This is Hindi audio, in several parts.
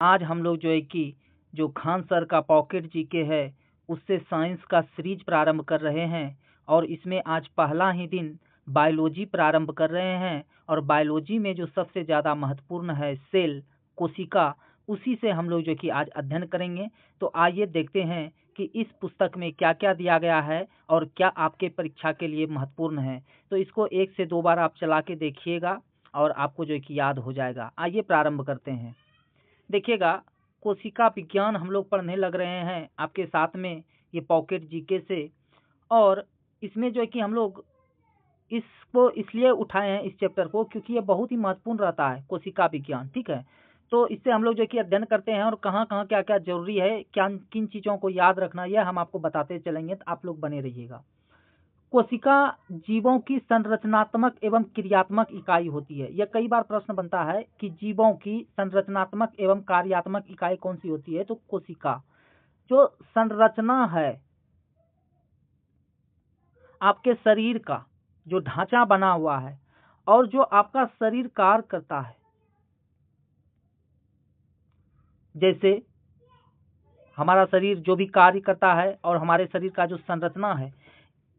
आज हम लोग जो है कि जो खान सर का पॉकेट जीके है उससे साइंस का सीरीज प्रारंभ कर रहे हैं और इसमें आज पहला ही दिन बायोलॉजी प्रारंभ कर रहे हैं और बायोलॉजी में जो सबसे ज़्यादा महत्वपूर्ण है सेल कोशिका, उसी से हम लोग जो कि आज अध्ययन करेंगे। तो आइए देखते हैं कि इस पुस्तक में क्या क्या दिया गया है और क्या आपके परीक्षा के लिए महत्वपूर्ण है। तो इसको 1 से 2 बार आप चला के देखिएगा और आपको जो है कि याद हो जाएगा। आइए प्रारंभ करते हैं। देखिएगा, कोशिका विज्ञान हम लोग पढ़ने लग रहे हैं आपके साथ में ये पॉकेट जीके से। और इसमें जो है कि हम लोग इसको इसलिए उठाए हैं इस चैप्टर को क्योंकि ये बहुत ही महत्वपूर्ण रहता है कोशिका विज्ञान, ठीक है। तो इससे हम लोग जो है कि अध्ययन करते हैं और कहाँ कहाँ क्या क्या जरूरी है, क्या किन चीज़ों को याद रखना, यह हम आपको बताते चलेंगे, तो आप लोग बने रहिएगा। कोशिका जीवों की संरचनात्मक एवं क्रियात्मक इकाई होती है। यह कई बार प्रश्न बनता है कि जीवों की संरचनात्मक एवं कार्यात्मक इकाई कौन सी होती है। तो कोशिका जो संरचना है आपके शरीर का, जो ढांचा बना हुआ है और जो आपका शरीर कार्य करता है, जैसे हमारा शरीर जो भी कार्य करता है और हमारे शरीर का जो संरचना है,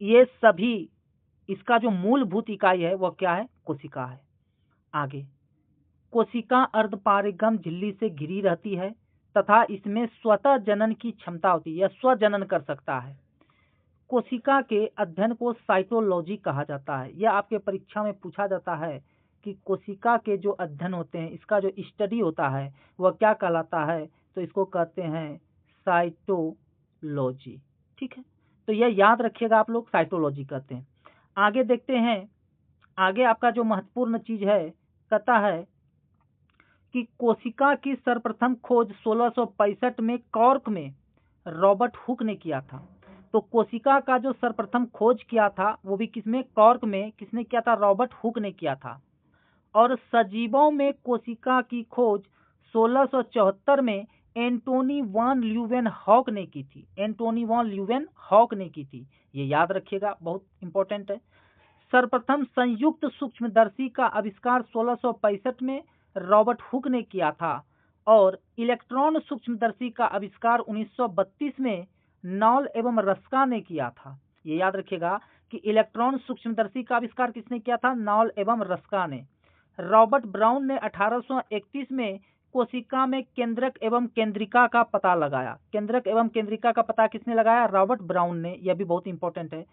ये सभी इसका जो मूलभूत इकाई है वह क्या है, कोशिका है। आगे, कोशिका अर्धपारगम झिल्ली से घिरी रहती है तथा इसमें स्वतः जनन की क्षमता होती है, यह स्वजनन कर सकता है। कोशिका के अध्ययन को साइटोलॉजी कहा जाता है। यह आपके परीक्षा में पूछा जाता है कि कोशिका के जो अध्ययन होते हैं, इसका जो स्टडी होता है वह क्या कहलाता है। तो इसको कहते हैं साइटोलॉजी, ठीक है। तो यह याद रखिएगा आप लोग, साइटोलॉजी कहते हैं। आगे देखते हैं, आगे आपका जो महत्वपूर्ण चीज है कहता है कि कोशिका की सर्वप्रथम खोज 1665 में कॉर्क में रॉबर्ट हुक ने किया था। तो कोशिका का जो सर्वप्रथम खोज किया था वो भी किसमें, कॉर्क में। किसने किया था, रॉबर्ट हुक ने किया था। और सजीवों में कोशिका की खोज 1674 में एंटोनी वॉन ल्यूवेनहॉक ने की थी। एंटोनी वॉन ल्यूवेनहॉक ने की थी, ये याद रखिएगा, बहुत इंपॉर्टेंट है। सर्वप्रथम संयुक्त सूक्ष्मदर्शी का आविष्कार 1665 में रॉबर्ट हुक ने किया था और इलेक्ट्रॉन सूक्ष्मदर्शी का आविष्कार 1932 में नॉल एवं रस्का ने किया था। ये याद रखिएगा कि इलेक्ट्रॉन सूक्ष्मदर्शी का आविष्कार किसने किया था, नॉल एवं रस्का ने। रॉबर्ट ब्राउन ने 1831 में कोशिका में केंद्रक एवं केंद्रिका का पता लगाया। केंद्रक एवं केंद्रिका का पता किसने लगाया, रॉबर्ट ब्राउन ने। यह भी बहुत इंपॉर्टेंट है।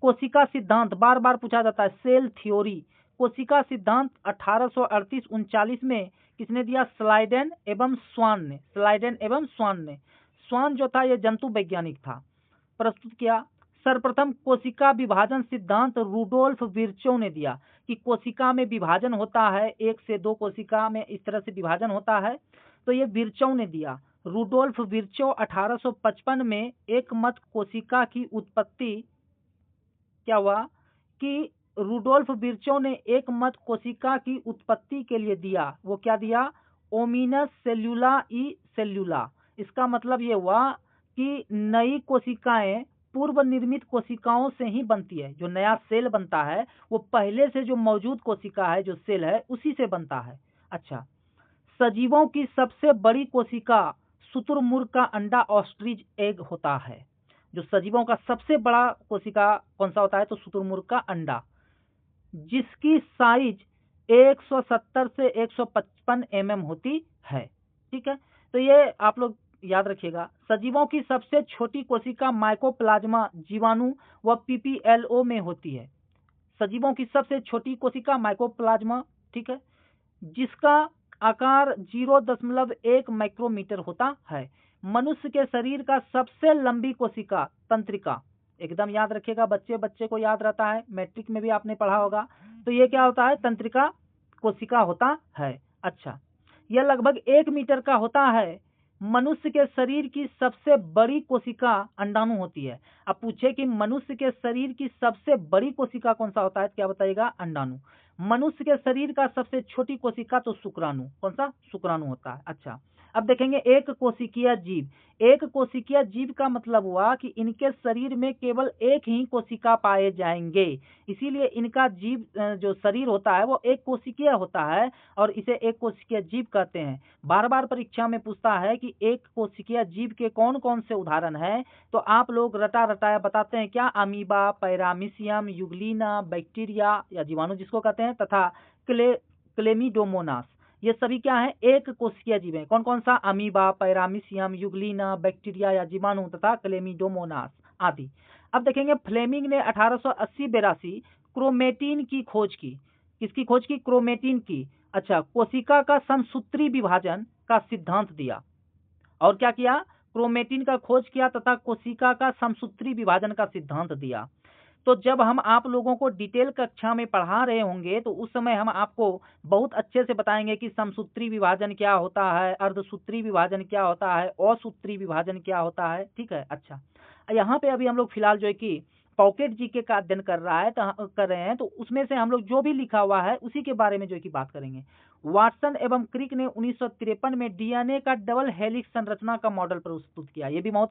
कोशिका सिद्धांत बार बार पूछा जाता है, सेल थ्योरी। कोशिका सिद्धांत 1838-39 में किसने दिया, स्लाइडेन एवं स्वान ने। स्लाइडेन एवं स्वान ने, स्वान जो था यह जंतु वैज्ञानिक था, प्रस्तुत किया। सर्वप्रथम कोशिका विभाजन सिद्धांत रूडोल्फ विर्चो ने दिया कि कोशिका में विभाजन होता है, 1 से 2 कोशिका में इस तरह से विभाजन होता है। तो ये विर्चो ने दिया। रूडोल्फ विर्चो 1855 में एक मत कोशिका की उत्पत्ति, क्या हुआ कि रूडोल्फ विर्चो ने एक मत कोशिका की उत्पत्ति के लिए दिया। वो क्या दिया, ओमिनस सेल्यूला ई सेल्यूला। इसका मतलब ये हुआ कि नई कोशिकाएं पूर्व निर्मित कोशिकाओं से ही बनती है। जो नया सेल बनता है वो पहले से जो मौजूद कोशिका है, जो सेल है, उसी से बनता है। अच्छा, सजीवों की सबसे बड़ी कोशिका शुतुरमुर्ग का अंडा ऑस्ट्रिच एग होता है। जो सजीवों का सबसे बड़ा कोशिका कौन सा होता है, तो शुतुरमुर्ग का अंडा, जिसकी साइज 170 से 155 होती है, ठीक है। तो ये आप लोग याद रखिएगा। सजीवों की सबसे छोटी कोशिका माइकोप्लाज्मा जीवाणु व पीपीएलओ में होती है। सजीवों की सबसे छोटी कोशिका माइकोप्लाज्मा, ठीक है, जिसका आकार 0.1 माइक्रोमीटर होता है। मनुष्य के शरीर का सबसे लंबी कोशिका तंत्रिका, एकदम याद रखिएगा, बच्चे बच्चे को याद रहता है, मैट्रिक में भी आपने पढ़ा होगा। तो ये क्या होता है, तंत्रिका कोशिका होता है। अच्छा, यह लगभग 1 मीटर का होता है। मनुष्य के शरीर की सबसे बड़ी कोशिका अंडाणु होती है। अब पूछे कि मनुष्य के शरीर की सबसे बड़ी कोशिका कौन सा होता है, क्या बताइएगा, अंडाणु। मनुष्य के शरीर का सबसे छोटी कोशिका तो शुक्राणु, कौन सा, शुक्राणु होता है। अच्छा, अब देखेंगे एक कोशिकीय जीव। एक कोशिकीय जीव का मतलब हुआ कि इनके शरीर में केवल एक ही कोशिका पाए जाएंगे, इसीलिए इनका जीव जो शरीर होता है वो एक कोशिकीय होता है और इसे एक कोशिकीय जीव कहते हैं। बार बार परीक्षा में पूछता है कि एक कोशिकीय जीव के कौन कौन से उदाहरण हैं, तो आप लोग रटा रटाया बताते हैं क्या, अमीबा, पैरामीशियम, युगलिना, बैक्टीरिया या जीवाणु जिसको कहते हैं, तथा क्लेमिडोमोनास। ये सभी क्या है, एक कोशिकीय जीव है। कौन कौन सा, अमीबा, पैरामीशियम, युगलिना, बैक्टीरिया या जीवाणु तथा क्लेमिडोमोनास आदि। अब देखेंगे फ्लेमिंग ने 1880-82 क्रोमेटिन की खोज की। किसकी खोज की, क्रोमेटिन की। अच्छा, कोशिका का समसूत्री विभाजन का सिद्धांत दिया। और क्या किया, क्रोमेटिन का खोज किया तथा कोशिका का समसूत्री विभाजन का सिद्धांत दिया। तो जब हम आप लोगों को डिटेल कक्षा में पढ़ा रहे होंगे तो उस समय हम आपको बहुत अच्छे से बताएंगे कि समसूत्री विभाजन क्या होता है, अर्धसूत्री विभाजन क्या होता है, असूत्री विभाजन क्या होता है। ठीक है। अच्छा, यहाँ पे अभी हम लोग फिलहाल जो है कि पॉकेट जीके का अध्ययन कर रहे हैं, तो उसमें से हम लोग जो भी लिखा हुआ है उसी के बारे में जो है कि बात करेंगे। वाटसन एवं क्रिक ने 1953 में डीएनए का डबल हेलिक्स संरचना का मॉडल प्रस्तुत किया। यह भी बहुत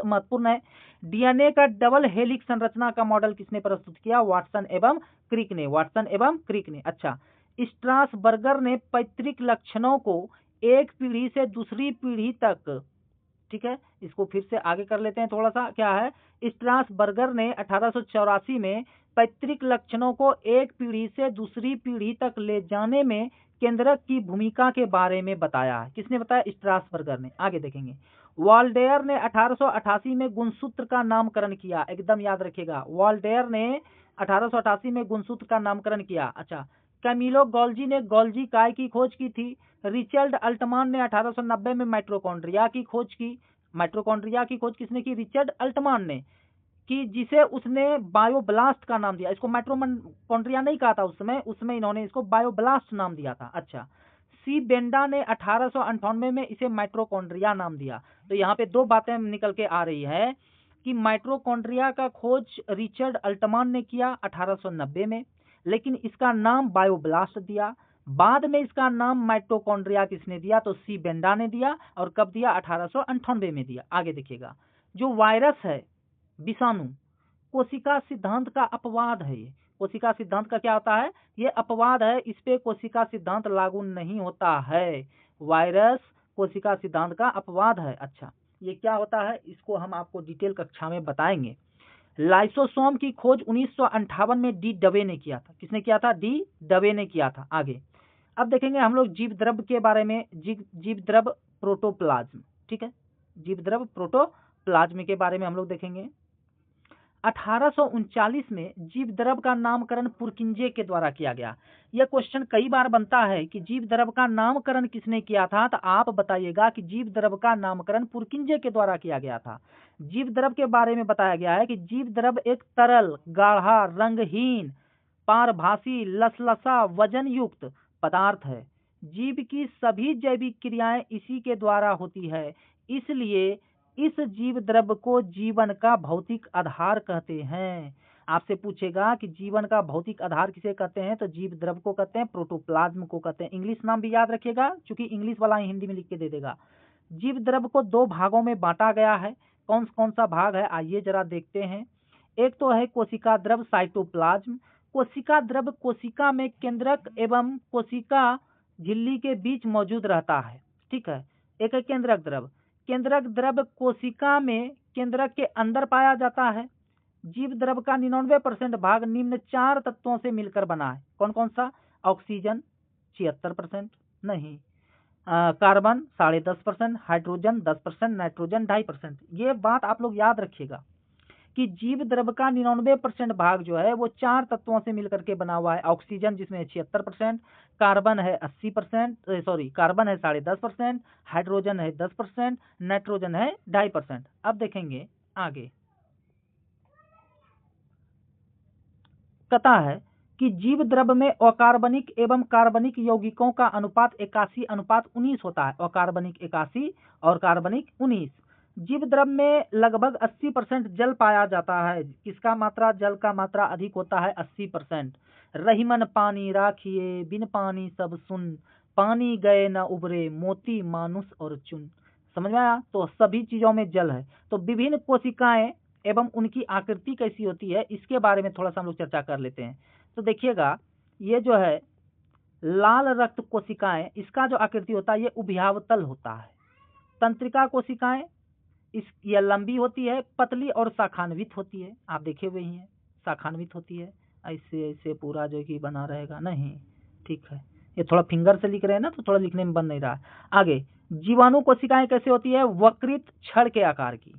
महत्वपूर्ण है। डीएनए का डबल हेलिक्स संरचना का मॉडल किसने प्रस्तुत किया, वाटसन एवं क्रिक ने। वाटसन एवं क्रिक ने। अच्छा, स्ट्रासबर्गर ने पैतृक लक्षणों को एक पीढ़ी से दूसरी पीढ़ी तक, ठीक है, इसको फिर से आगे कर लेते हैं थोड़ा सा, क्या है, स्ट्रासबर्गर ने 1884 में पैतृक लक्षणों को एक पीढ़ी से दूसरी पीढ़ी तक ले जाने में केंद्रक की भूमिका के बारे में बताया है। किसने बताया, स्ट्रासबर्गर ने। आगे देखेंगे, वाल्डेयर ने 1888 में गुणसूत्र का नामकरण किया। एकदम याद रखिएगा, वाल्डेयर ने 1888 में गुणसूत्र का नामकरण किया। अच्छा, कैमिलो गोल्जी ने गोल्जी काय की खोज की थी। रिचर्ड अल्टमान ने 1890 में माइटोकॉन्ड्रिया की खोज की। माइटोकॉन्ड्रिया की खोज किसने की, रिचर्ड अल्टमान ने की, जिसे उसने बायोब्लास्ट का नाम दिया। इसको माइटोकॉन्ड्रिया नहीं कहा था उस समय इन्होंने इसको बायोब्लास्ट नाम दिया था। अच्छा, सी बेंडा ने 1898 में इसे माइटोकॉन्ड्रिया नाम दिया। तो यहाँ पे दो बातें निकल के आ रही है कि माइटोकॉन्ड्रिया का खोज रिचर्ड अल्टमान ने किया 1890 में, लेकिन इसका नाम बायोब्लास्ट दिया। बाद में इसका नाम माइटोकॉन्ड्रिया किसने दिया, तो सी बेंडा ने दिया। और कब दिया, 1898 में दिया। आगे देखिएगा, जो वायरस है, विषाणु, कोशिका सिद्धांत का अपवाद है। ये कोशिका सिद्धांत का क्या होता है, ये अपवाद है, इस पे कोशिका सिद्धांत लागू नहीं होता है। वायरस कोशिका सिद्धांत का अपवाद है। अच्छा, ये क्या होता है, इसको हम आपको डिटेल कक्षा में बताएंगे। लाइसोसोम की खोज 1958 में डी डवे ने किया था। किसने किया था, डी डवे ने किया था। आगे अब देखेंगे हम लोग जीव द्रव के बारे में, जीव द्रव प्रोटोप्लाज्म। ठीक है, जीव द्रव प्रोटोप्लाज्म के बारे में हम लोग देखेंगे। 1839 में जीव द्रव का नामकरण पुरकिंजे के द्वारा किया गया। यह क्वेश्चन कई बार बनता है कि जीव द्रव का नामकरण किसने किया था, तो आप बताइएगा कि जीव द्रव का नामकरण पुरकिंजे के द्वारा किया गया था। जीव द्रव के बारे में बताया गया है कि जीव द्रव एक तरल, गाढ़ा, रंगहीन, पारभासी, लसलसा, वजन युक्त पदार्थ है। जीव की सभी जैविक क्रियाएं इसी के द्वारा होती है, इसलिए इस जीव द्रव को जीवन का भौतिक आधार कहते हैं। आपसे पूछेगा कि जीवन का भौतिक आधार किसे कहते हैं, तो जीव द्रव को कहते हैं, प्रोटोप्लाज्म को कहते हैं। इंग्लिश नाम भी याद रखिएगा, क्योंकि इंग्लिश वाला हिंदी में लिख के दे देगा। जीव द्रव को दो भागों में बांटा गया है। कौन कौन सा भाग है, आइए जरा देखते हैं। एक तो है कोशिका द्रव, साइटोप्लाज्म। कोशिका द्रव कोशिका में केंद्रक एवं कोशिका झिल्ली के बीच मौजूद रहता है। ठीक है, एक है केंद्रक द्रव। केंद्रक द्रव कोशिका में केंद्रक के अंदर पाया जाता है। जीव द्रव का 99% भाग निम्न 4 तत्वों से मिलकर बना है। कौन कौन सा, ऑक्सीजन 76%, नहीं, कार्बन 10.5%, हाइड्रोजन 10%, नाइट्रोजन 2.5%। ये बात आप लोग याद रखिएगा कि जीव द्रव का 99% भाग जो है वो 4 तत्वों से मिलकर के बना हुआ है। ऑक्सीजन जिसमें 76%, कार्बन है 80%, कार्बन है 10.5%, हाइड्रोजन है 10%, नाइट्रोजन है 2.5%। अब देखेंगे आगे, कहता है कि जीव द्रव में अकार्बनिक एवं कार्बनिक यौगिकों का अनुपात 81:19 होता है। अकार्बनिक 81 और कार्बनिक 19। जीव द्रव में लगभग 80% जल पाया जाता है। किसका मात्रा, जल का मात्रा अधिक होता है 80%। रहीमन पानी राखिए, बिन पानी सब सुन, पानी गए न उबरे, मोती मानुष और चुन। समझ में आया? तो सभी चीजों में जल है। तो विभिन्न कोशिकाएं एवं उनकी आकृति कैसी होती है, इसके बारे में थोड़ा सा हम लोग चर्चा कर लेते हैं। तो देखिएगा, ये जो है लाल रक्त कोशिकाएं, इसका जो आकृति होता है ये उभयावतल होता है। तंत्रिका कोशिकाएं ये लंबी होती है, पतली और शाखान्वित होती है। आप देखे हुए ही हैं, शाखान्वित होती है। ऐसे ऐसे पूरा जो कि बना रहेगा नहीं, ठीक है। ये थोड़ा फिंगर से लिख रहे हैं ना, तो थोड़ा लिखने में बन नहीं रहा। आगे जीवाणु कोशिकाएं कैसे होती है? वक्रित छड़ के आकार की।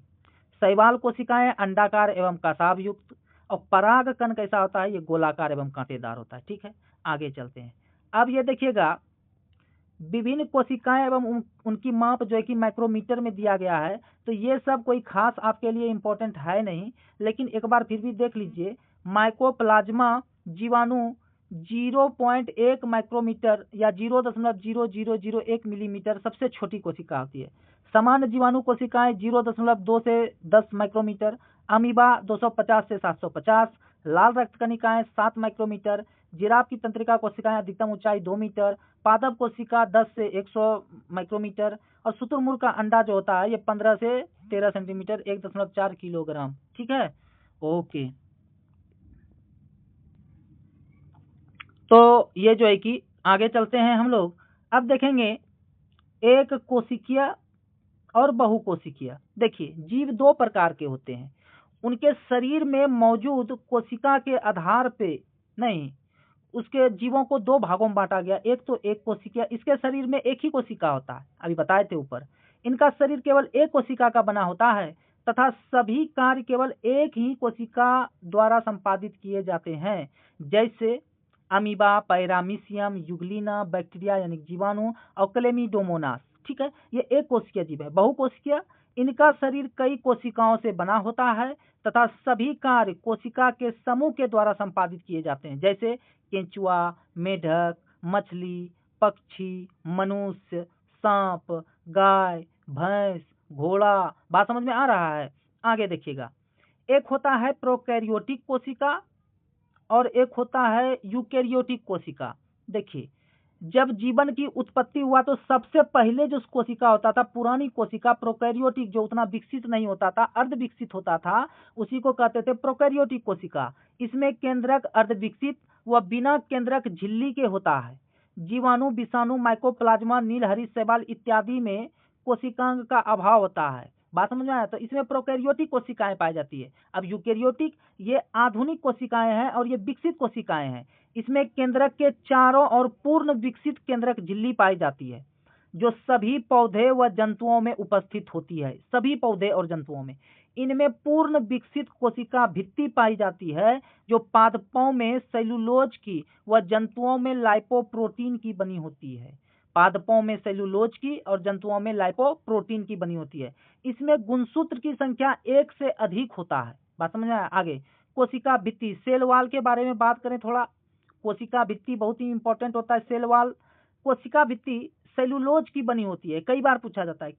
शैवाल कोशिकाएं अंडाकार एवं कसाव युक्त। और पराग कण कैसा होता है? ये गोलाकार एवं कांटेदार होता है, ठीक है। आगे चलते हैं। अब ये देखिएगा, विभिन्न कोशिकाएं एवं उनकी माप जो है कि माइक्रोमीटर में दिया गया है। तो ये सब कोई खास आपके लिए इंपॉर्टेंट है नहीं, लेकिन एक बार फिर भी देख लीजिए। माइकोप्लाज्मा जीवाणु 0.1 माइक्रोमीटर या 0.0001 मिलीमीटर सबसे छोटी कोशिका होती है। सामान्य जीवाणु कोशिकाएं 0.2 से 10 माइक्रोमीटर, अमीबा 250 से 750, लाल रक्त कणिकाएं 7 माइक्रोमीटर, जिराफ की तंत्रिका कोशिकाएं अधिकतम ऊंचाई 2 मीटर, पादप कोशिका 10 से 100 माइक्रोमीटर, और शुतुरमुर्ग का अंडा जो होता है ये 15 से 13 सेंटीमीटर 1.4 किलोग्राम, ठीक है। ओके, तो ये जो है कि आगे चलते हैं हम लोग। अब देखेंगे एक कोशिकीय और बहुकोशिकीय। देखिए, जीव दो प्रकार के होते हैं। उनके शरीर में मौजूद कोशिका के आधार पे नहीं, उसके जीवों को दो भागों में बांटा गया। एक तो एक कोशिका, इसके शरीर में एक ही कोशिका होता है, अभी बताए थे ऊपर। इनका शरीर केवल एक कोशिका का बना होता है तथा सभी कार्य केवल एक ही कोशिका द्वारा संपादित किए जाते हैं, जैसे अमीबा, पैरामीशियम, युगलिना, बैक्टीरिया यानी जीवाणु, और क्लेमिडोमोनास, ठीक है। ये एक कोशिकीय जीव है। बहुकोशिकीय, इनका शरीर कई कोशिकाओं से बना होता है तथा सभी कार्य कोशिका के समूह के द्वारा संपादित किए जाते हैं, जैसे केंचुआ, मेढक, मछली, पक्षी, मनुष्य, सांप, गाय, भैंस, घोड़ा। बात समझ में आ रहा है? आगे देखिएगा, एक होता है प्रोकैरियोटिक कोशिका और एक होता है यूकैरियोटिक कोशिका। देखिए, जब जीवन की उत्पत्ति हुआ तो सबसे पहले जो कोशिका होता था, पुरानी कोशिका प्रोकैरियोटिक, जो उतना विकसित नहीं होता था, अर्ध विकसित होता था, उसी को कहते थे प्रोकैरियोटिक कोशिका। इसमें केंद्रक अर्ध विकसित व बिना केंद्रक झिल्ली के होता है। जीवाणु, विषाणु, माइकोप्लाज्मा, नीलहरी शैवाल इत्यादि में कोशिकांग का अभाव होता है। बात समझ में आया? तो इसमें प्रोकैरियोटिक कोशिकाएं पाई जाती है। अब यूकैरियोटिक, ये आधुनिक कोशिकाएं हैं और ये विकसित कोशिकाएं हैं। इसमें केंद्रक के चारों ओर पूर्ण विकसित केंद्रक झिल्ली पाई जाती है, जो सभी पौधे व जंतुओं में उपस्थित होती है। सभी पौधे और जंतुओं में इनमें पूर्ण विकसित कोशिका भित्ति पाई जाती है, जो पादपों में सेलुलोज की व जंतुओं में लाइपोप्रोटीन की बनी होती है। पादपों में सेलुलोज की और जंतुओं में लाइपोप्रोटीन की बनी होती है। इसमें गुणसूत्र की संख्या 1 से अधिक होता है। बात समझ में आया? आगे कोशिका भित्ति, सेल वाल के बारे में बात करें थोड़ा। कोशिका भित्ति बहुत ही इंपॉर्टेंट होता है। सेल वाल, कोशिका भित्ति सेलुलोज की बनी होती है, कई बार पूछा जाता है।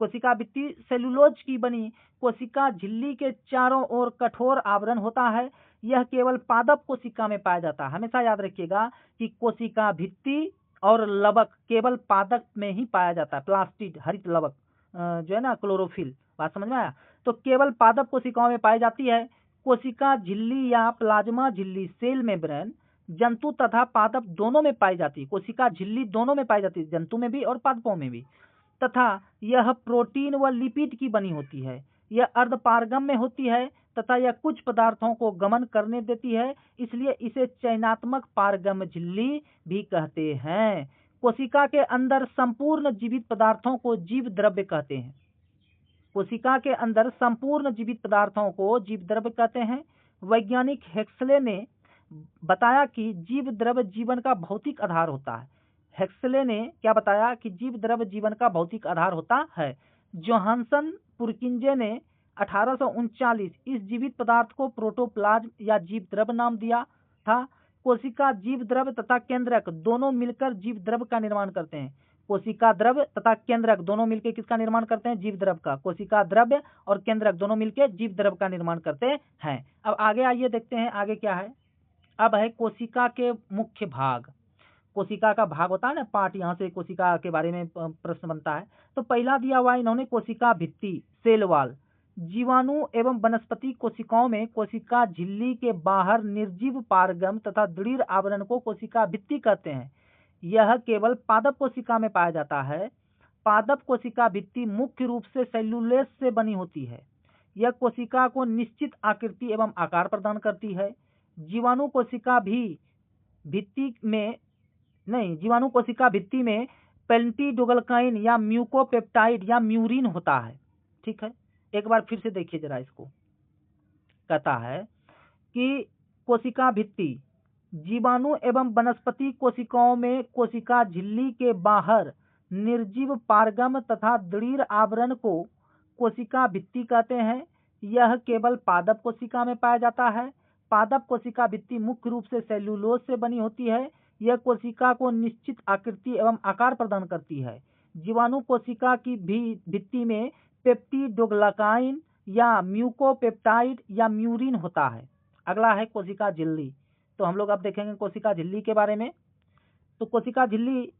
कोशिका भित्ति सेलुलोज की बनी कोशिका झिल्ली के चारों ओर कठोर आवरण होता है। यह केवल पादप कोशिका में पाया जाता है। हमेशा याद रखिएगा कि कोशिका भित्ति और लवक केवल पादप में ही पाया जाता है। प्लास्टिड, हरित लवक जो है ना, क्लोरोफिल। बात समझ में आया? तो केवल पादप कोशिकाओं में पाई जाती है। कोशिका झिल्ली या प्लाज्मा झिल्ली, सेल मेम्ब्रेन, जंतु तथा पादप दोनों में पाई जाती है। कोशिका झिल्ली दोनों में पाई जाती है, जंतु में भी और पादपों में भी। तथा यह प्रोटीन व लिपिड की बनी होती है। यह अर्धपारगम्य होती है तथा यह कुछ पदार्थों को गमन करने देती है, इसलिए इसे चयनात्मक पारगम्य झिल्ली भी कहते हैं। कोशिका के अंदर संपूर्ण जीवित पदार्थों को जीव द्रव्य कहते हैं। कोशिका के अंदर संपूर्ण जीवित पदार्थों को जीव द्रव्य कहते हैं। वैज्ञानिक हेक्सले ने बताया कि जीव द्रव्य जीवन का भौतिक आधार होता है। हेक्सले ने क्या बताया? कि जीव द्रव्य जीवन का भौतिक आधार होता है। जोहानसन पुरकिंजे ने 1839 इस जीवित पदार्थ को प्रोटोप्लाज्म या जीव द्रव्य नाम दिया था। कोशिका जीव द्रव्य तथा केंद्रक दोनों मिलकर जीव द्रव्य का निर्माण करते हैं। कोशिका द्रव्य तथा केंद्रक दोनों मिलकर किसका निर्माण करते हैं? जीव द्रव्य का। कोशिका द्रव्य और केंद्रक दोनों मिलकर जीव द्रव्य का निर्माण करते हैं। अब आगे आइए देखते हैं आगे क्या है। अब है कोशिका के मुख्य भाग। कोशिका का भाग होता है ना, पार्ट, यहाँ से कोशिका के बारे में प्रश्न बनता है। तो पहला दिया हुआ इन्होंने कोशिका भित्ति, सेल वॉल। जीवाणु एवं वनस्पति कोशिकाओं में कोशिका झिल्ली के बाहर निर्जीव पारगम तथा दृढ़ आवरण को कोशिका भित्ति कहते हैं। यह केवल पादप कोशिका में पाया जाता है। पादप कोशिका भित्ति मुख्य रूप से सेल्यूलोज से बनी होती है। यह कोशिका को निश्चित आकृति एवं आकार प्रदान करती है। जीवाणु कोशिका भित्ति में पेल्टिडोग्लाइकान या म्यूकोपेप्टाइड या म्यूरिन होता है। ठीक है, एक बार फिर से देखिए जरा इसको। कहता है कि कोशिका भित्ति जीवाणु एवं वनस्पति कोशिकाओं में कोशिका झिल्ली के बाहर निर्जीव पारगम तथा दृढ़ आवरण को कोशिका भित्ति कहते हैं। यह केवल पादप कोशिका में पाया जाता है। पादप कोशिका भित्ति मुख्य रूप से सेल्यूलोज से बनी होती है। यह कोशिका को निश्चित आकृति एवं आकार प्रदान करती है। जीवाणु कोशिका की भित्ति में पेप्टिडोग्लाइकान या म्यूकोपेप्टाइड या म्यूरिन होता है। अगला है कोशिका झिल्ली। तो हम लोग अब देखेंगे कोशिका झिल्ली के बारे में। तो कोशिका झिल्ली,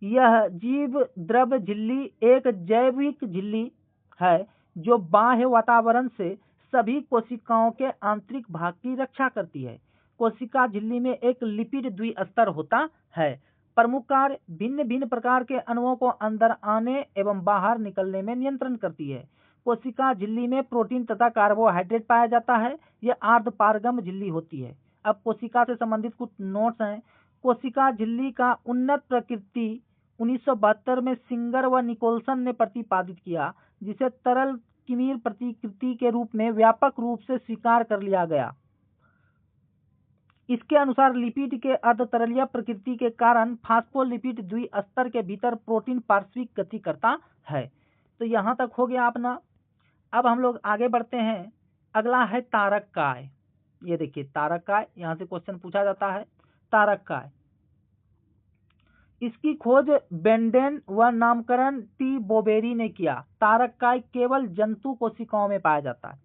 यह जीव द्रव झिल्ली एक जैविक झिल्ली है जो बाह्य वातावरण से सभी कोशिकाओं के आंतरिक भाग की रक्षा करती है। कोशिका झिल्ली में एक लिपिड द्विस्तर होता है। प्रमुख कार्य भिन्न भिन्न प्रकार के अणुओं को अंदर आने एवं बाहर निकलने में नियंत्रण करती है। कोशिका झिल्ली में प्रोटीन तथा कार्बोहाइड्रेट पाया जाता है। यह अर्धपारगम झिल्ली होती है। अब कोशिका से संबंधित कुछ नोट्स हैं। कोशिका झिल्ली का उन्नत प्रकृति 1972 में सिंगर व निकोलसन ने प्रतिपादित किया, जिसे तरल किमीर प्रतिकृति के रूप में व्यापक रूप से स्वीकार कर लिया गया। इसके अनुसार लिपिड के अर्धतरलीय प्रकृति के कारण फास्फोलिपिड द्विस्तर के भीतर प्रोटीन पार्श्विक गति करता है। तो यहाँ तक हो गया अपना। अब हम लोग आगे बढ़ते हैं। अगला है तारककाय। ये देखिए तारककाय, यहाँ से क्वेश्चन पूछा जाता है। तारककाय, इसकी खोज बेंडेन व नामकरण टी बोबेरी ने किया। तारककाय केवल जंतु कोशिकाओं में पाया जाता है,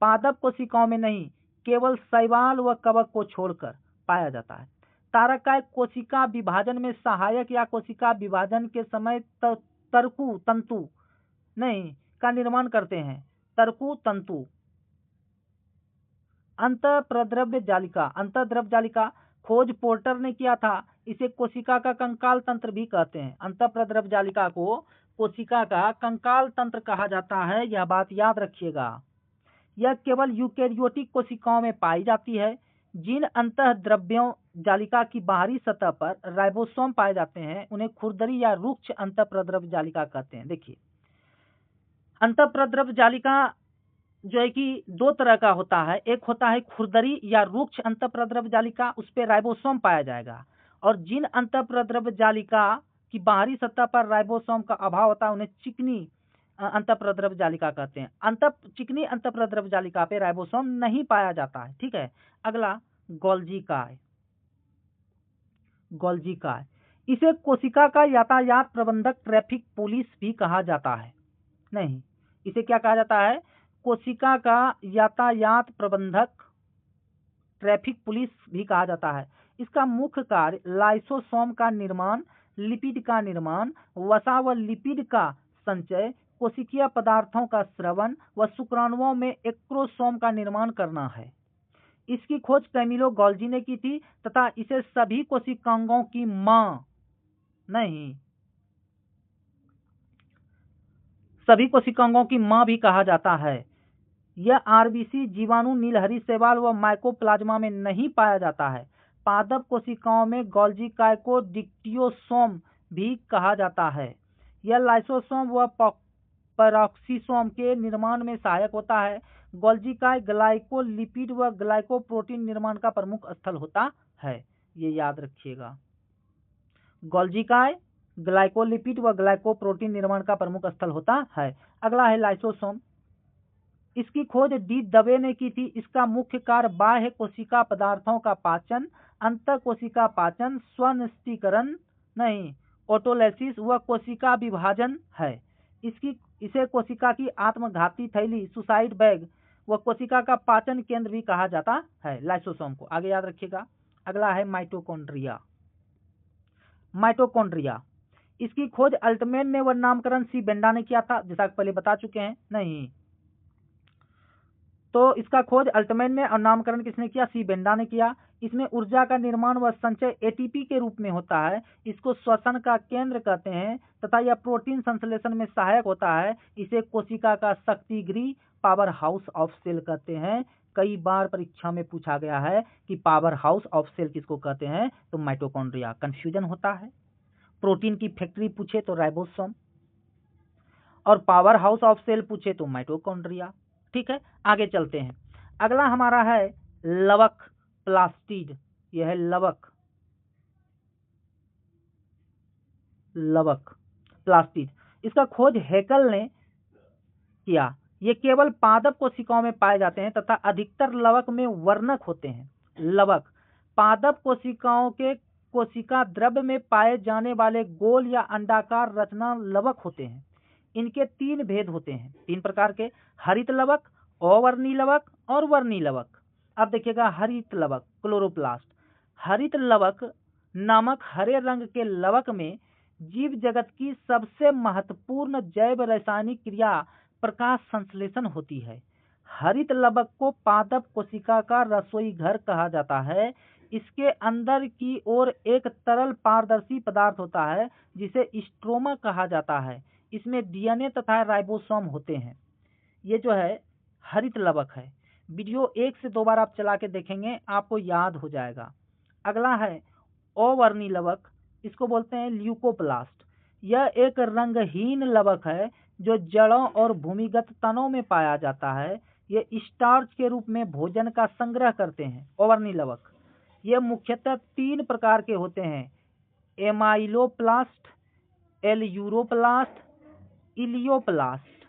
पादप कोशिकाओं में नहीं, केवल शैवाल व कवक को छोड़कर पाया जाता है। तारककाय कोशिका विभाजन में सहायक या कोशिका विभाजन के समय तरकु तंतु का निर्माण करते हैं। तरकु तंतु, अंतःप्रद्रव्य जालिका खोज पोर्टर ने किया था। इसे कोशिका का कंकाल तंत्र भी कहते हैं। अंतःप्रद्रव्य जालिका को कोशिका का कंकाल तंत्र कहा जाता है, यह बात याद रखिएगा। यह केवल यूकेरियोटिक कोशिकाओं में पाई जाती है। जिन अंतःद्रव्यों जालिका की बाहरी सतह पर राइबोसोम पाए जाते हैं उन्हें खुरदरी या रुक्ष अंतःप्रद्रव्य जालिका कहते हैं। देखिए अंतःप्रद्रव्य जालिका जो है कि दो तरह का होता है। एक होता है खुरदरी या रुक्ष अंतःप्रद्रव्य जालिका, उस पर राइबोसोम पाया जाएगा। और जिन अंतःप्रद्रव्य जालिका की बाहरी सतह पर राइबोसोम का अभाव होता है उन्हें चिकनी अंतःप्रद्रव्य जालिका कहते हैं। चिकनी अंतःप्रद्रव्य जालिका पे राइबोसोम नहीं पाया जाता है। ठीक है, अगला गोल्जी काय। इसे कोशिका का यातायात प्रबंधक ट्रैफिक पुलिस भी कहा जाता है। नहीं, इसे क्या कहा जाता है? कोशिका का यातायात प्रबंधक ट्रैफिक पुलिस भी कहा जाता है। इसका मुख्य कार्य लाइसोसोम का निर्माण, लिपिड का निर्माण, वसा व लिपिड का संचय, कोशिकीय पदार्थों का स्रवण व शुक्राणुओं में एक्रोसोम का निर्माण करना है। इसकी खोज कैमिलो गोल्जी ने की थी तथा इसे सभी कोशिकांगों की मां सभी कोशिकांगों की मां भी कहा जाता है। यह आरबीसी, जीवाणु, नीलहरी शैवाल व माइकोप्लाज्मा में नहीं पाया जाता है। पादप कोशिकाओं में गोल्जी काय को डिक्टियोसोम भी कहा जाता है। यह लाइसोसोम व पेरोक्सीसोम के निर्माण में सहायक होता है। गोल्जी काय ग्लाइकोलिपिड व ग्लाइकोप्रोटीन निर्माण का प्रमुख स्थल होता है, ये याद रखिएगा। गोल्जी काय ग्लाइकोलिपिड व ग्लाइकोप्रोटीन निर्माण का प्रमुख स्थल होता है। अगला है लाइसोसोम। इसकी खोज डी दवे ने की थी। इसका मुख्य कार्य बाह्य कोशिका पदार्थों का पाचन, अंतः कोशिका पाचन, स्वनिष्टीकरण ऑटोलाइसिस व कोशिका विभाजन है। इसे कोशिका की आत्मघाती थैली, सुसाइड बैग व कोशिका का पाचन केंद्र भी कहा जाता है, लाइसोसोम को। आगे याद रखिएगा। अगला है माइटोकॉन्ड्रिया। माइटोकॉन्ड्रिया, इसकी खोज अल्टमैन ने व नामकरण सी बेंडा ने किया था, जैसा पहले बता चुके हैं। नहीं, तो इसका खोज अल्टमैन ने और नामकरण किसने किया? सी बेंडा ने किया। इसमें ऊर्जा का निर्माण व संचय एटीपी के रूप में होता है। इसको श्वसन का केंद्र कहते हैं तथा यह प्रोटीन संश्लेषण में सहायक होता है। इसे कोशिका का शक्ति गृह, पावर हाउस ऑफ सेल कहते हैं। कई बार परीक्षा में पूछा गया है कि पावर हाउस ऑफ सेल किसको कहते हैं? तो माइटोकॉन्ड्रिया। कंफ्यूजन होता है। प्रोटीन की फैक्ट्री पूछे तो राइबोसोम, और पावर हाउस ऑफ सेल पूछे तो माइटोकॉन्ड्रिया। ठीक है, आगे चलते हैं। अगला हमारा है लवक प्लास्टिड। यह है लवक प्लास्टिड। इसका खोज हैकल ने किया। ये केवल पादप कोशिकाओं में पाए जाते हैं तथा अधिकतर लवक में वर्णक होते हैं। लवक पादप कोशिकाओं के कोशिका द्रव्य में पाए जाने वाले गोल या अंडाकार रचना लवक होते हैं। इनके 3 भेद होते हैं, 3 प्रकार के: हरित लवक, अवर्णी लवक और वर्णी लवक। अब देखिएगा हरित लवक, क्लोरोप्लास्ट। हरित लवक नामक हरे रंग के लवक में जीव जगत की सबसे महत्वपूर्ण जैव रासायनिक क्रिया प्रकाश संश्लेषण होती है। हरित लवक को पादप कोशिका का रसोई घर कहा जाता है। इसके अंदर की ओर एक तरल पारदर्शी पदार्थ होता है जिसे स्ट्रोमा कहा जाता है। इसमें डीएनए तथा राइबोसोम होते हैं। ये जो है हरित लवक है। वीडियो 1 से 2 बार आप चला के देखेंगे, आपको याद हो जाएगा। अगला है अवर्णी लवक। इसको बोलते हैं ल्यूकोप्लास्ट। यह एक रंगहीन लवक है जो जड़ों और भूमिगत तनों में पाया जाता है। ये स्टार्च के रूप में भोजन का संग्रह करते हैं। अवर्णी लवक ये मुख्यतः 3 प्रकार के होते हैं: एमाइलोप्लास्ट, एलयूरोप्लास्ट, इलियोप्लास्ट।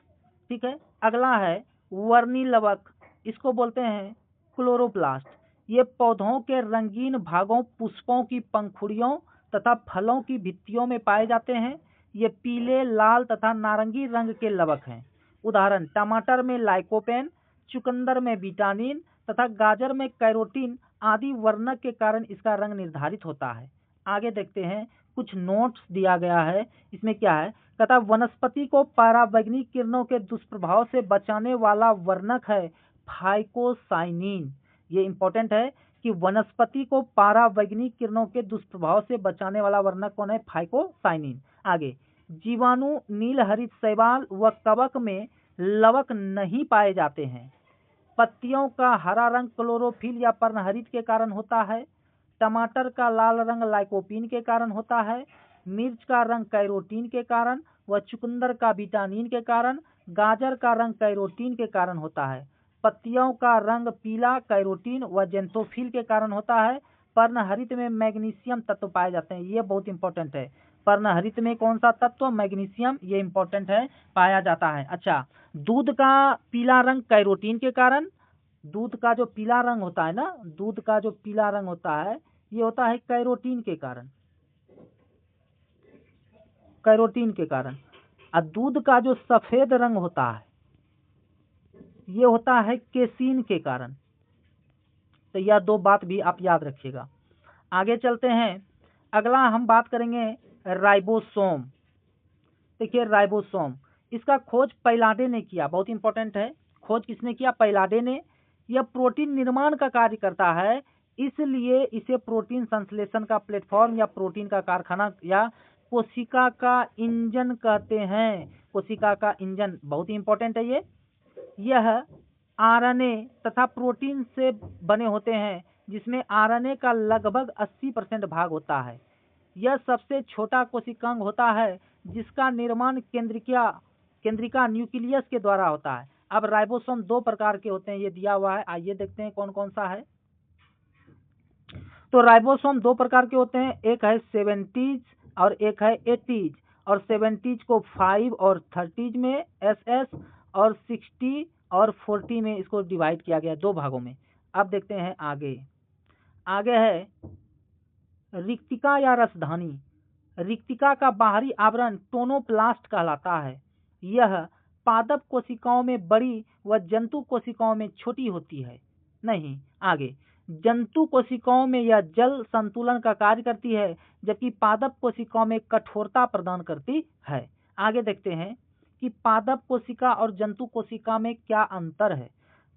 ठीक है, अगला है वर्णी लवक। इसको बोलते हैं क्लोरोप्लास्ट। ये पौधों के रंगीन भागों, पुष्पों की पंखुड़ियों तथा फलों की भित्तियों में पाए जाते हैं। ये पीले, लाल तथा नारंगी रंग के लवक हैं। उदाहरण: टमाटर में लाइकोपेन, चुकंदर में विटामिन तथा गाजर में कैरोटीन आदि वर्णक के कारण इसका रंग निर्धारित होता है। आगे देखते हैं, कुछ नोट्स दिया गया है। इसमें क्या है? कहता वनस्पति को पराबैंगनी किरणों के दुष्प्रभाव से बचाने वाला वर्णक है फाइकोसाइनिन। ये इंपॉर्टेंट है कि वनस्पति को पराबैंगनी किरणों के दुष्प्रभाव से बचाने वाला वर्णक कौन है? फाइकोसाइनिन। आगे, जीवाणु, नील हरित शैवाल व कवक में लवक नहीं पाए जाते हैं। पत्तियों का हरा रंग क्लोरोफिल या पर्णहरित के कारण होता है। टमाटर का लाल रंग लाइकोपीन के कारण होता है। मिर्च का रंग कैरोटीन के कारण व चुकंदर का विटामिन के कारण। गाजर का रंग कैरोटीन के कारण होता है। पत्तियों का रंग पीला कैरोटीन व जेंथोफिल के कारण होता है। पर्णहरित में मैग्नीशियम तत्व पाए जाते हैं। ये बहुत इंपॉर्टेंट है। पर्णहरित में कौन सा तत्व? मैग्नीशियम। ये इंपॉर्टेंट है, पाया जाता है। अच्छा, दूध का पीला रंग कैरोटीन के कारण। दूध का जो पीला रंग होता है ना, दूध का जो पीला रंग होता है, ये होता है कैरोटीन के कारण। कैरोटीन के कारण। और दूध का जो सफेद रंग होता है, ये होता है केसीन के कारण। तो यह 2 बात भी आप याद रखिएगा। आगे चलते हैं। अगला हम बात करेंगे राइबोसोम। देखिए राइबोसोम, इसका खोज पैलाडे ने किया। बहुत इंपॉर्टेंट है। खोज किसने किया? पैलाडे ने। यह प्रोटीन निर्माण का कार्य करता है, इसलिए इसे प्रोटीन संश्लेषण का प्लेटफॉर्म या प्रोटीन का कारखाना या कोशिका का इंजन कहते हैं। कोशिका का इंजन बहुत इंपॉर्टेंट है। यह आरएनए तथा प्रोटीन से बने होते हैं, जिसमें आरएनए का लगभग 80% भाग होता है। यह सबसे छोटा कोशिकांग होता है जिसका निर्माण केंद्रिका न्यूक्लियस के द्वारा होता है। अब राइबोसोम 2 प्रकार के होते हैं, ये दिया हुआ है। आइए देखते हैं कौन कौन सा है। तो राइबोसोम 2 प्रकार के होते हैं, एक है 70s और एक है 80s। और 70s को 5 और 30s में SS और 60 और 40 में इसको डिवाइड किया गया 2 भागों में। अब देखते हैं आगे। आगे है रिक्तिका या रसधानी। रिक्तिका का बाहरी आवरण टोनोप्लास्ट कहलाता है। यह पादप कोशिकाओं में बड़ी व जंतु कोशिकाओं में छोटी होती है। नहीं, आगे जंतु कोशिकाओं में यह जल संतुलन का कार्य करती है, जबकि पादप कोशिकाओं में कठोरता प्रदान करती है। आगे देखते हैं कि पादप कोशिका और जंतु कोशिका में क्या अंतर है।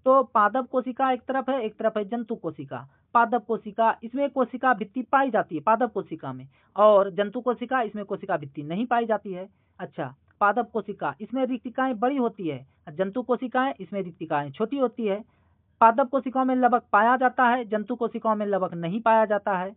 तो पादप कोशिका एक तरफ है जंतु कोशिका। पादप कोशिका, इसमें कोशिका भित्ति पाई जाती है पादप कोशिका में, और जंतु कोशिका, इसमें कोशिका भित्ति नहीं पाई जाती है। अच्छा, पादप कोशिका, इसमें रिक्तिकाएं बड़ी होती है, जंतु कोशिकाएं, इसमें रिक्तिकाएं छोटी होती है। पादप कोशिकाओं में लवक पाया जाता है, जंतु कोशिकाओं में लवक नहीं पाया जाता है।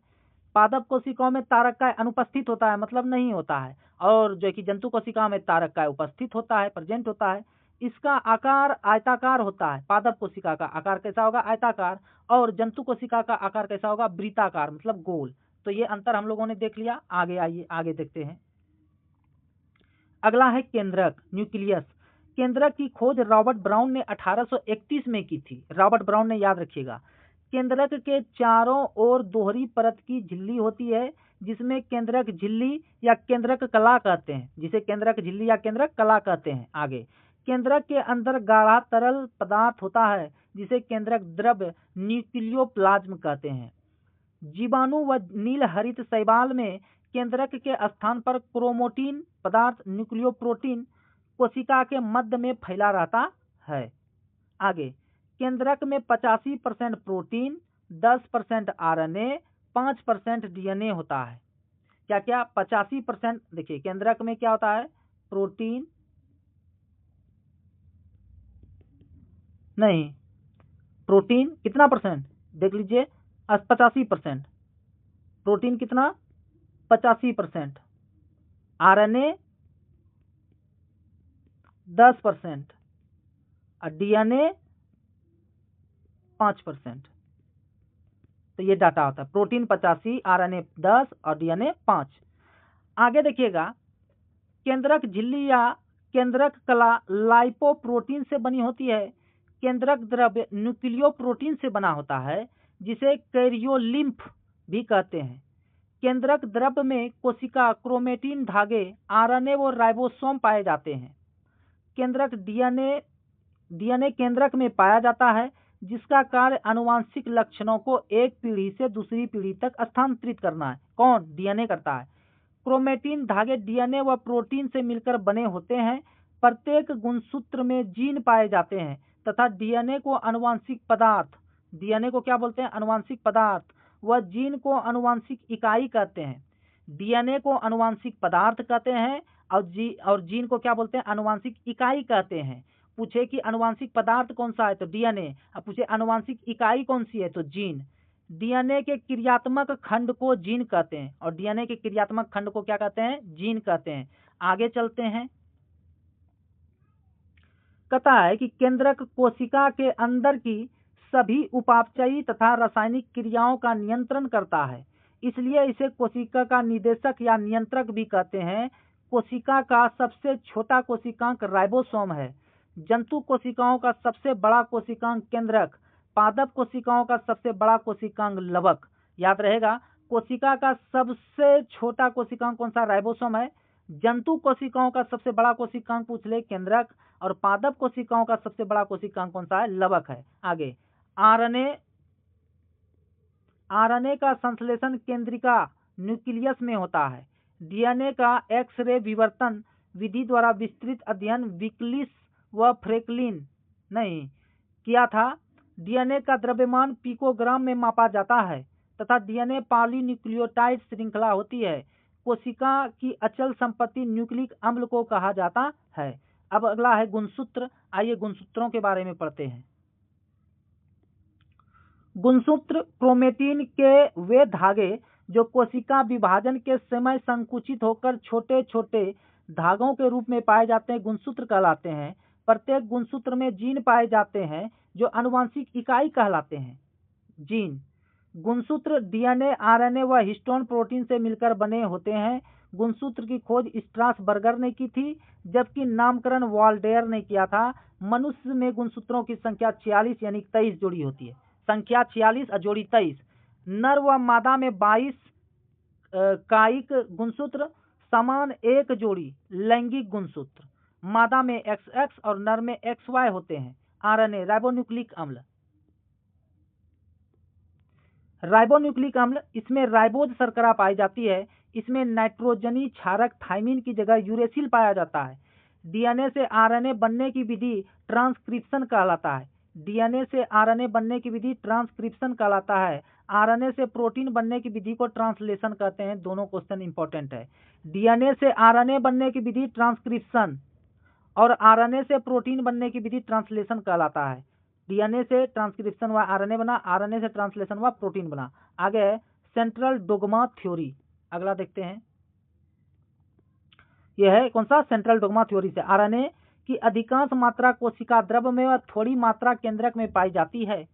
पादप कोशिकाओं में तारक का अनुपस्थित होता है, मतलब नहीं होता है, और जो कि जंतु कोशिकाओं में तारक का उपस्थित होता है, प्रेजेंट होता है। इसका आकार आयताकार होता है। पादप कोशिका का आकार कैसा होगा? आयताकार, और जंतु कोशिका का आकार कैसा होगा? वृत्ताकार, मतलब गोल। तो ये अंतर हम लोगों ने देख लिया। आगे आइए, आगे देखते हैं। अगला है केंद्रक, न्यूक्लियस। केंद्रक की खोज रॉबर्ट ब्राउन ने 1831 में की थी। रॉबर्ट ब्राउन ने, याद रखिएगा। केंद्रक के चारों ओर दोहरी परत की झिल्ली होती है, जिसमें केंद्रक झिल्ली या केंद्रक कला कहते हैं, जिसे केंद्रक झिल्ली या केंद्रक कला कहते हैं। आगे, केंद्रक के अंदर गाढ़ा तरल पदार्थ होता है, जिसे केंद्रक द्रव्य न्यूक्लियोप्लाज्म कहते हैं। जीवाणु व नील हरित शैवाल में केंद्रक के स्थान पर क्रोमैटिन पदार्थ न्यूक्लियोप्रोटीन कोशिका के मध्य में फैला रहता है। आगे, केंद्रक में 85% प्रोटीन, 10% आरएनए, 5% डीएनए होता है। क्या क्या? 85%। देखिए, केंद्रक में क्या होता है? प्रोटीन नहीं, प्रोटीन कितना परसेंट? देख लीजिए, 85%। प्रोटीन कितना? 85%। आरएनए 10% और डीएनए 5%। तो ये डाटा होता है। प्रोटीन 85, आरएनए 10 और डीएनए 5। आगे देखिएगा, केंद्रक झिल्ली या केंद्रक कला लाइपोप्रोटीन से बनी होती है। केंद्रक द्रव्य न्यूक्लियोप्रोटीन से बना होता है, जिसे कैरियोलिम्फ भी कहते हैं। केंद्रक द्रव्य में कोशिका क्रोमेटिन धागे, आरएनए व राइबोसोम पाए जाते हैं। केंद्रक डीएनए केंद्रक में पाया जाता है, जिसका कार्य आनुवांशिक लक्षणों को एक पीढ़ी से दूसरी पीढ़ी तक स्थानांतरित करना है। कौन? डीएनए करता है। क्रोमेटिन धागे डीएनए व प्रोटीन से मिलकर बने होते हैं। प्रत्येक गुणसूत्र में जीन पाए जाते हैं तथा डीएनए को आनुवांशिक पदार्थ, डीएनए को क्या बोलते हैं? आनुवांशिक पदार्थ, व जीन को आनुवांशिक इकाई कहते हैं। डीएनए को आनुवांशिक पदार्थ कहते हैं और जीन को क्या बोलते हैं? आनुवांशिक इकाई कहते हैं। पूछे कि आनुवांशिक पदार्थ कौन सा है? तो डीएनए। अब पूछे आनुवांशिक इकाई कौन सी है? तो जीन। डीएनए के क्रियात्मक खंड को जीन कहते हैं, और डीएनए के क्रियात्मक खंड को क्या कहते हैं? जीन कहते हैं। आगे चलते हैं। कहता है कि केंद्रक कोशिका के अंदर की सभी उपापचयी तथा रासायनिक क्रियाओं का नियंत्रण करता है, इसलिए इसे कोशिका का निदेशक या नियंत्रक भी कहते हैं। कोशिका का सबसे छोटा कोशिकांग राइबोसोम है। जंतु कोशिकाओं का सबसे बड़ा कोशिकांग केंद्रक, पादप कोशिकाओं का सबसे बड़ा कोशिकांग लवक। याद रहेगा, कोशिका का सबसे छोटा कोशिकांग कौन सा? राइबोसोम है। जंतु कोशिकाओं का सबसे बड़ा कोशिकांग पूछ ले, केंद्रक, और पादप कोशिकाओं का सबसे बड़ा कोशिकांग कौन सा है? लवक है। आगे, आरएनए का संश्लेषण केंद्रिका न्यूक्लियस में होता है। डीएनए का एक्स-रे विवर्तन विधि द्वारा विस्तृत अध्ययन विक्लिस व फ्रैंकलिन नहीं किया था। डीएनए का द्रव्यमान पिकोग्राम में मापा जाता है तथा डीएनए पॉलीन्यूक्लियोटाइड श्रृंखला होती है। कोशिका की अचल संपत्ति न्यूक्लिक अम्ल को कहा जाता है। अब अगला है गुणसूत्र। आइए गुणसूत्रों के बारे में पढ़ते हैं। गुणसूत्र क्रोमेटिन के वे धागे जो कोशिका विभाजन के समय संकुचित होकर छोटे छोटे धागों के रूप में पाए जाते हैं, गुणसूत्र कहलाते हैं। प्रत्येक गुणसूत्र में जीन पाए जाते हैं जो आनुवांशिक इकाई कहलाते हैं। जीन। गुणसूत्र डीएनए, आरएनए व हिस्टोन प्रोटीन से मिलकर बने होते हैं। गुणसूत्र की खोज स्ट्रासबर्गर ने की थी, जबकि नामकरण वाल्डेयर ने किया था। मनुष्य में गुणसूत्रों की संख्या 46 यानी 23 जोड़ी होती है। संख्या 46 और जोड़ी 23। नर व मादा में 22 कायिक गुणसूत्र, समान एक जोड़ी लैंगिक गुणसूत्र। मादा में XX और नर में XY होते हैं। आरएनए राइबोन्यूक्लिक अम्ल। राइबोन्यूक्लिक अम्ल, इसमें राइबोज शर्करा पाई जाती है। इसमें नाइट्रोजनी क्षारक थाइमिन की जगह यूरेसिल पाया जाता है। डीएनए से आरएनए बनने की विधि ट्रांसक्रिप्शन कहलाता है। डीएनए से आरएनए बनने की विधि ट्रांसक्रिप्शन कहलाता है। आरएनए से प्रोटीन बनने की विधि को ट्रांसलेशन कहते हैं। दोनों क्वेश्चन इंपॉर्टेंट है। डीएनए से आरएनए बनने की विधि ट्रांसक्रिप्शन और आरएनए से प्रोटीन बनने की विधि ट्रांसलेशन कहलाता है। डीएनए से ट्रांसक्रिप्शन हुआ आरएनए बना, आरएनए से ट्रांसलेशन हुआ प्रोटीन बना। आगे है सेंट्रल डोग्मा थ्योरी। अगला देखते हैं, यह है कौन सा, सेंट्रल डोग्मा थ्योरी से आरएनए की अधिकांश मात्रा कोशिका द्रव में और थोड़ी मात्रा केंद्रक में पाई जाती है।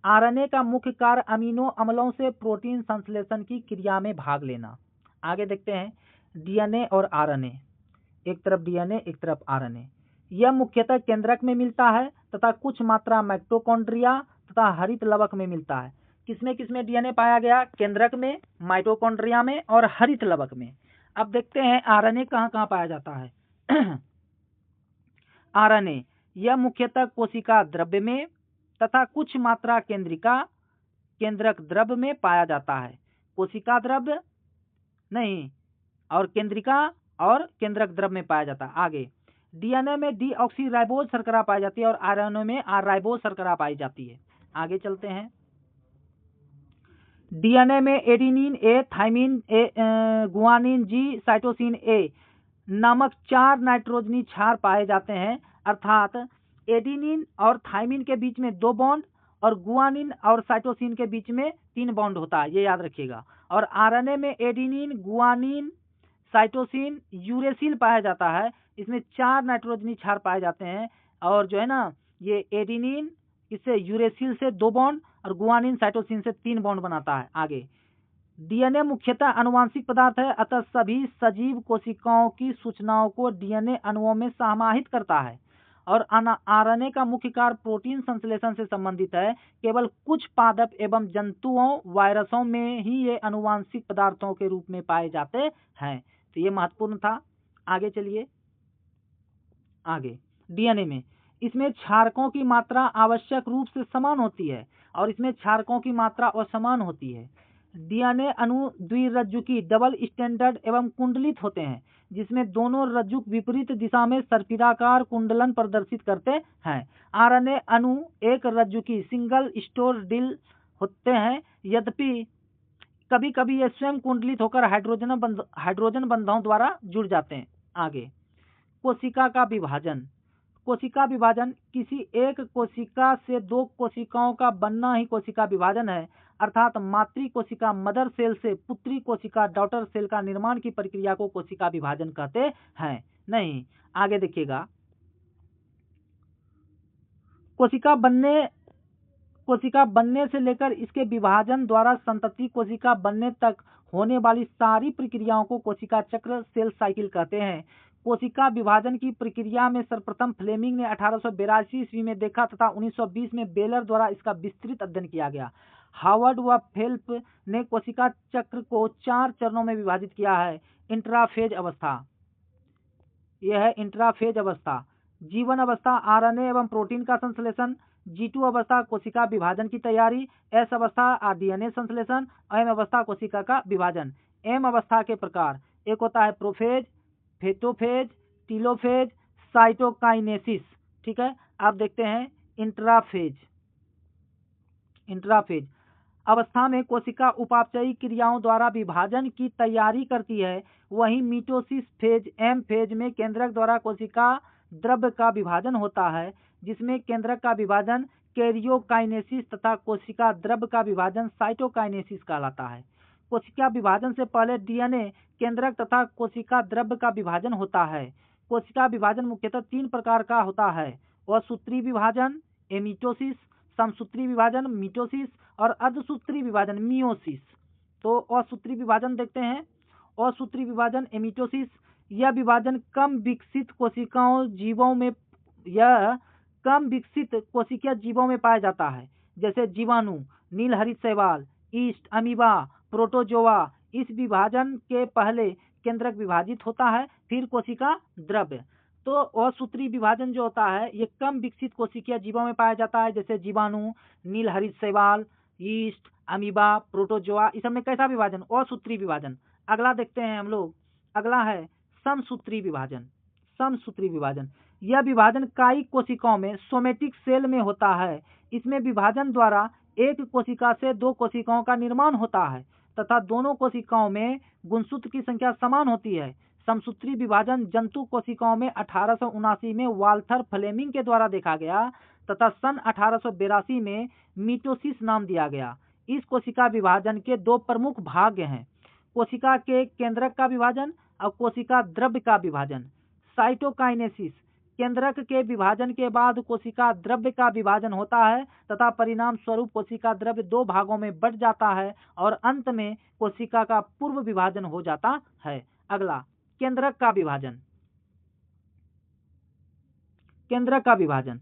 आरएनए का मुख्य कार्य अमीनो अम्लों से प्रोटीन संश्लेषण की क्रिया में भाग लेना। आगे देखते हैं डीएनए और आरएनए, एक तरफ डीएनए एक तरफ आरएनए। यह मुख्यतः केंद्रक में मिलता है तथा कुछ मात्रा माइटोकॉन्ड्रिया तथा हरित लवक में मिलता है। किसमें किसमें डीएनए पाया गया, केंद्रक में, माइटोकॉन्ड्रिया में और हरित लवक में। अब देखते हैं आरएनए कहाँ कहाँ पाया जाता है। आरएनए यह मुख्यतः कोशिका द्रव्य में तथा कुछ मात्रा केंद्रक द्रव्य में पाया जाता है। कोशिका द्रव्य नहीं और केंद्रिका और केंद्रक द्रव्य में पाया जाता है। आगे डीएनए में डीऑक्सीराइबोज शर्करा पाई जाती है और आरएनए में राइबोज शर्करा पाई जाती है। आगे चलते हैं, डीएनए में adenine A, thymine A, guanine G, cytosine A नामक 4 नाइट्रोजनी क्षार पाए जाते हैं। अर्थात एडेनिन और थाइमिन के बीच में 2 बॉन्ड और गुआनिन और साइटोसिन के बीच में 3 बॉन्ड होता है, ये याद रखिएगा। और आरएनए में एडेनिन, गुआनिन, साइटोसिन, यूरेसिल पाया जाता है। इसमें 4 नाइट्रोजनी क्षार पाए जाते हैं और जो है ना ये एडेनिन इससे यूरेसिल से 2 बॉन्ड और गुआनिन साइटोसिन से 3 बॉन्ड बनाता है। आगे डीएनए मुख्यतः आनुवांशिक पदार्थ है, अतः सभी सजीव कोशिकाओं की सूचनाओं को डीएनए अणुओं में समाहित करता है और आरएनए का मुख्य कार्य प्रोटीन संश्लेषण से संबंधित है। केवल कुछ पादप एवं जंतुओं, वायरसों में ही ये आनुवांशिक पदार्थों के रूप में पाए जाते हैं। तो ये महत्वपूर्ण था। आगे चलिए, आगे डीएनए में इसमें क्षारकों की मात्रा आवश्यक रूप से समान होती है और इसमें क्षारकों की मात्रा असमान होती है। डीएनए अणु द्विरज्जुकी डबल स्टैंडर्ड एवं कुंडलित होते हैं, जिसमें दोनों रज्जुक विपरीत दिशा में सर्पिलाकार कुंडलन प्रदर्शित करते हैं। आरएनए अणु एक रज्जुकी सिंगल स्टोरडिल होते हैं, यद्यपि कभी कभी ये स्वयं कुंडलित होकर हाइड्रोजन बंधों द्वारा जुड़ जाते हैं। आगे कोशिका का विभाजन। कोशिका विभाजन किसी एक कोशिका से 2 कोशिकाओं का बनना ही कोशिका विभाजन है। अर्थात मातृ कोशिका मदर सेल से पुत्री कोशिका डॉटर सेल का निर्माण की प्रक्रिया को कोशिका विभाजन कहते हैं। नहीं, आगे देखिएगा, कोशिका बनने से लेकर इसके विभाजन द्वारा संतति कोशिका बनने तक होने वाली सारी प्रक्रियाओं को कोशिका चक्र, सेल साइकिल कहते हैं। कोशिका विभाजन की प्रक्रिया में सर्वप्रथम फ्लेमिंग ने 1882 ईस्वी में देखा तथा 1920 में बेलर द्वारा इसका विस्तृत अध्ययन किया गया। हार्वर्ड व फेल्प ने कोशिका चक्र को 4 चरणों में विभाजित किया है। इंट्राफेज अवस्था, यह है इंट्राफेज अवस्था। जीवन अवस्था आरएनए एवं प्रोटीन का संश्लेषण। G2 अवस्था कोशिका विभाजन की तैयारी। S अवस्था डीएनए संश्लेषण। M अवस्था कोशिका का विभाजन। M अवस्था के प्रकार, एक होता है प्रोफेज, फेटोफेज, टीलोफेज, साइटोकाइनेसिस। ठीक है, आप देखते हैं इंट्राफेज। इंट्राफेज अवस्था में कोशिका उपापचयी क्रियाओं द्वारा विभाजन की तैयारी करती है। वहीं मीटोसिस फेज, M फेज में केंद्रक द्वारा कोशिका द्रव्य का विभाजन होता है, जिसमें केंद्रक का विभाजन कैरियोकाइनेसिस तथा कोशिका द्रव्य का विभाजन साइटोकाइनेसिस कहलाता है। कोशिका विभाजन से पहले डीएनए केंद्रक तथा कोशिका द्रव्य का विभाजन होता है। कोशिका विभाजन मुख्यतः 3 प्रकार का होता है, असूत्री विभाजन एमिटोसिस, समसूत्री विभाजन मीटोसिस और अर्धसूत्री विभाजन मियोसिस। तो असूत्री विभाजन देखते हैं। असूत्री विभाजन एमिटोसिस, यह विभाजन कम विकसित कोशिकीय जीवों में पाया जाता है, जैसे जीवाणु, नीलहरित शैवाल, ईस्ट, अमीबा, प्रोटोजोआ। इस विभाजन के पहले केंद्रक विभाजित होता है, फिर कोशिका द्रव्य। तो असूत्री विभाजन जो होता है ये कम विकसित कोशिकीय जीवों में पाया जाता है, जैसे जीवाणु, नीलहरित शैवाल, ईस्ट, अमीबा, प्रोटोजोआ, इस सब में कैसा विभाजन? असूत्री विभाजन। अगला देखते हैं हम लोग, अगला है समसूत्री विभाजन। समसूत्री विभाजन, यह विभाजन कायिक कोशिकाओं में सोमेटिक सेल में होता है। इसमें विभाजन द्वारा एक कोशिका से दो कोशिकाओं का निर्माण होता है तथा दोनों कोशिकाओं में गुणसूत्र की संख्या समान होती है। समसूत्री विभाजन जंतु कोशिकाओं में 1879 में वाल्थर फ्लेमिंग के द्वारा देखा गया तथा सन 1882 में मिटोसिस नाम दिया गया। इस कोशिका विभाजन के दो प्रमुख भाग हैं, कोशिका के केंद्रक का विभाजन और कोशिका द्रव्य का विभाजन। साइटोकाइनेसिस, केंद्रक के विभाजन के बाद कोशिका द्रव्य का विभाजन होता है तथा परिणाम स्वरूप कोशिका द्रव्य दो भागों में बंट जाता है और अंत में कोशिका का पूर्व विभाजन हो जाता है। अगला केंद्रक का विभाजन। केंद्रक का विभाजन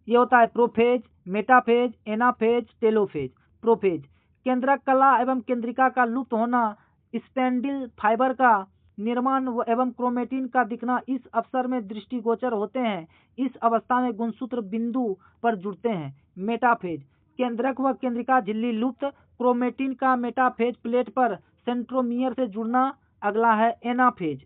ये होता है prophase, metaphase, anaphase, telophase. Prophase, केंद्रक कला एवं केंद्रिका का लुप्त होना, स्पेंडिल फाइबर का निर्माण एवं क्रोमेटिन का दिखना इस अवसर में दृष्टिगोचर होते हैं। इस अवस्था में गुणसूत्र बिंदु पर जुड़ते हैं। मेटाफेज, केंद्रक व केंद्रिका झिल्ली लुप्त, क्रोमेटिन का मेटाफेज प्लेट पर सेंट्रोमियर से जुड़ना। अगला है एनाफेज,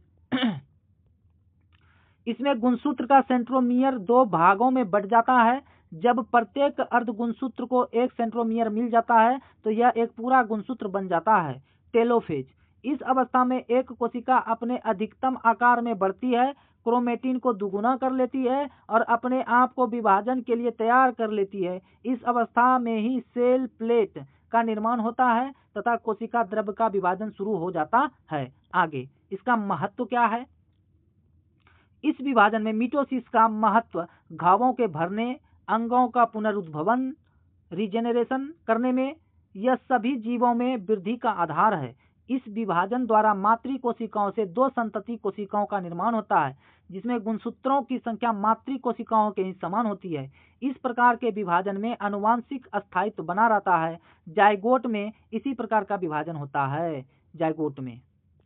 इसमें गुणसूत्र का सेंट्रोमियर दो भागों में बंट जाता है। जब प्रत्येक अर्ध गुणसूत्र को एक सेंट्रोमियर मिल जाता है तो यह एक पूरा गुणसूत्र बन जाता है। टेलोफेज, इस अवस्था में एक कोशिका अपने अधिकतम आकार में बढ़ती है, क्रोमेटिन को दुगुना कर लेती है और अपने आप को विभाजन के लिए तैयार कर लेती है। इस अवस्था में ही सेल प्लेट का निर्माण होता है तथा कोशिका द्रव्य का विभाजन शुरू हो जाता है। आगे इसका महत्व क्या है? इस विभाजन में मिटोसिस का महत्व घावों के भरने, अंगों का पुनरुद्भवन, रिजेनरेशन करने में, यह सभी जीवों में वृद्धि का आधार है। इस विभाजन द्वारा मातृ कोशिकाओं से दो संतति कोशिकाओं का निर्माण होता है जिसमें गुणसूत्रों की संख्या मातृ कोशिकाओं के ही समान होती है। इस प्रकार के विभाजन में आनुवांशिक स्थायित्व बना रहता है। जायगोट में इसी प्रकार का विभाजन होता है। जायगोट में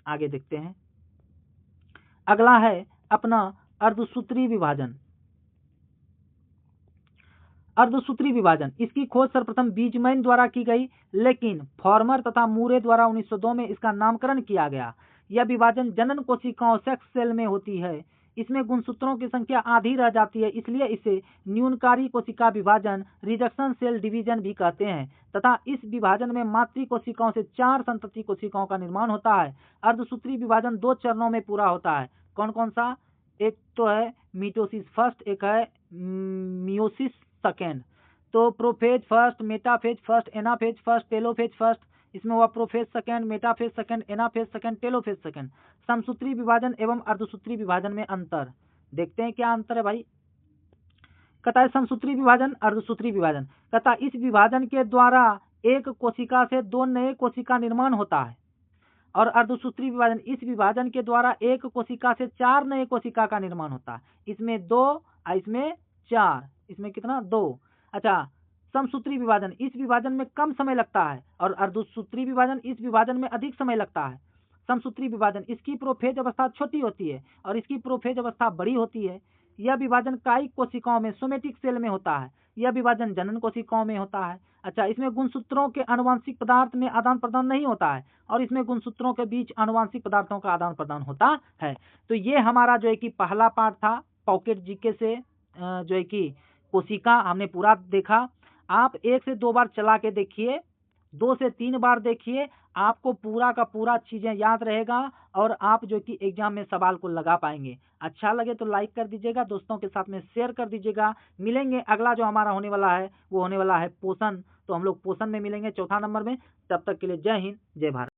आगे देखते हैं, अगला है अपना अर्धसूत्री विभाजन। अर्धसूत्री विभाजन, इसकी खोज सर्वप्रथम बीजमैन द्वारा की गई, लेकिन फॉर्मर तथा मूरे द्वारा 1902 में इसका नामकरण किया गया। यह विभाजन जनन कोशिकाओं सेक्स सेल में होती है। इसमें गुणसूत्रों की संख्या आधी रह जाती है, इसलिए इसे न्यूनकारी कोशिका विभाजन, रिडक्शन सेल डिवीजन भी कहते हैं तथा इस विभाजन में मातृ कोशिकाओं से 4 संतति कोशिकाओं का निर्माण होता है। अर्धसूत्री विभाजन 2 चरणों में पूरा होता है। कौन कौन सा? एक तो है मिटोसिस फर्स्ट, एक है मियोसिस सेकेंड। तो prophase first, metaphase first, anaphase first, telophase first. इसमें हुआ prophase second, metaphase second, anaphase second, telophase second. समसूत्री विभाजन एवं अर्धसूत्री विभाजन में अंतर देखते हैं, क्या अंतर है भाई? कहता है समसूत्री विभाजन, अर्धसूत्री विभाजन। कहता है इस विभाजन के द्वारा एक कोशिका से दो नए कोशिका निर्माण होता है और अर्धसूत्री विभाजन, इस विभाजन के द्वारा एक कोशिका से 4 नए कोशिका का निर्माण होता है। इसमें 2 और इसमें 4, इसमें कितना? 2। अच्छा, समसूत्री विभाजन, इस विभाजन में कम समय लगता है और अर्धसूत्री विभाजन, इस विभाजन में अधिक समय लगता है। समसूत्री विभाजन, इसकी प्रोफेज अवस्था छोटी होती है और इसकी प्रोफेज अवस्था बड़ी होती है। यह विभाजन कायिक कोशिकाओं में सोमेटिक सेल में होता है। यह विभाजन जनन कोशिकाओं में होता है। अच्छा, इसमें गुणसूत्रों के आनुवांशिक पदार्थ में आदान प्रदान नहीं होता है और इसमें गुणसूत्रों के बीच आनुवांशिक पदार्थों का आदान प्रदान होता है। तो ये हमारा जो है कि पहला पार्ट था पॉकेट जीके से, जो है कि कोशिका हमने पूरा देखा। आप 1 से 2 बार चला के देखिए, 2 से 3 बार देखिए, आपको पूरा का पूरा चीजें याद रहेगा और आप जो कि एग्जाम में सवाल को लगा पाएंगे। अच्छा लगे तो लाइक कर दीजिएगा, दोस्तों के साथ में शेयर कर दीजिएगा। मिलेंगे, अगला जो हमारा होने वाला है वो होने वाला है पोषण। तो हम लोग पोषण में मिलेंगे 4था नंबर में। तब तक के लिए जय हिंद, जय भारत।